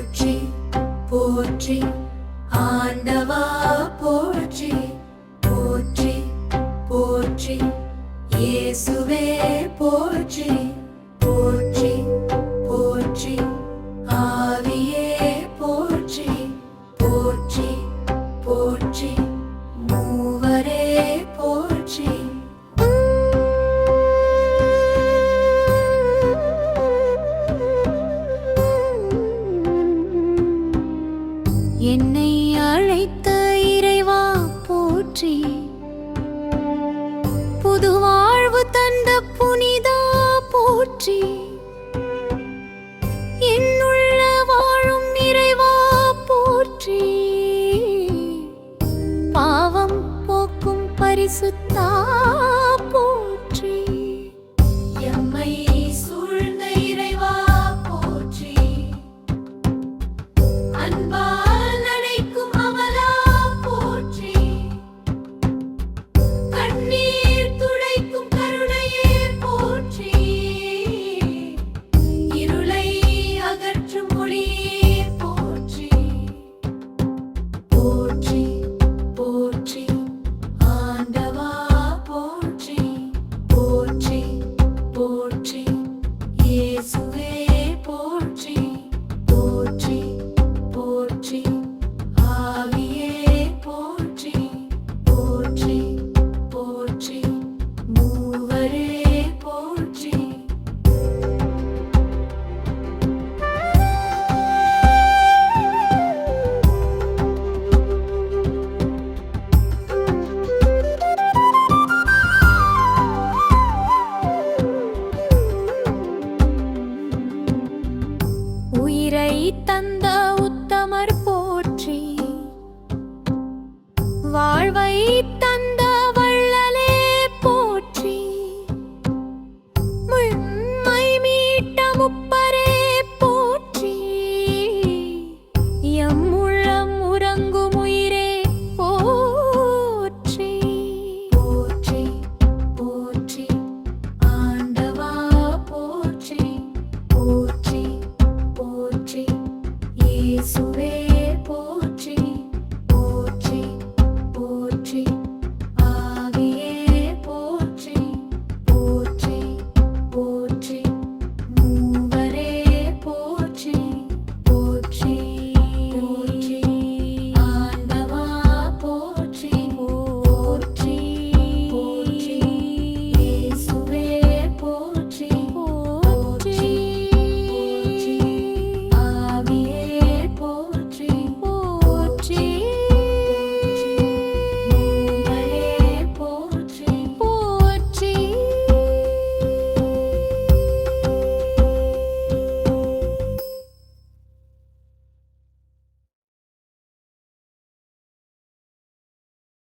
போற்றி போற்றி ஆண்டவா போற்றி போற்றி போற்றி இயேசுவே போற்றி போற்றி போற்றி ஆவியே போற்றி போற்றி போற்றி மூவரே போற்றி. என்னை அழைத்த இறைவா போற்றி, புது வாழ்வு தந்த புனிதா போற்றி, என்னுள்ள வாழும் இறைவா போற்றி, பாவம் போக்கும் பரிசுத்தா போற்றி. எம்மை சூழ்ந்த இறைவா போற்றி, அன்பால் அணைக்கும் அமலா போற்றி, கண்ணீர் துடைக்கும் கருணையே போற்றி, இருளை அகற்றும் ஒளியே போற்றி போற்றி போற்றி ஆண்டவா போற்றி போற்றி போற்றி இயேசுவே போற்றி போற்றி போற்றி ஆவியே போற்றி போற்றி போற்றி மூவரே போற்றி. உயிரை தந்த உத்தமர் போற்றி, வாழ்வை தந்த வள்ளலே போற்றி, உம்மை மீட்ட முப்பரே போற்றி, எம் உள்ளம் உறங்கும் உயிரே போற்றி போற்றி போற்றி ஆண்டவா போற்றி போற்றி போற்றி இயேசுவே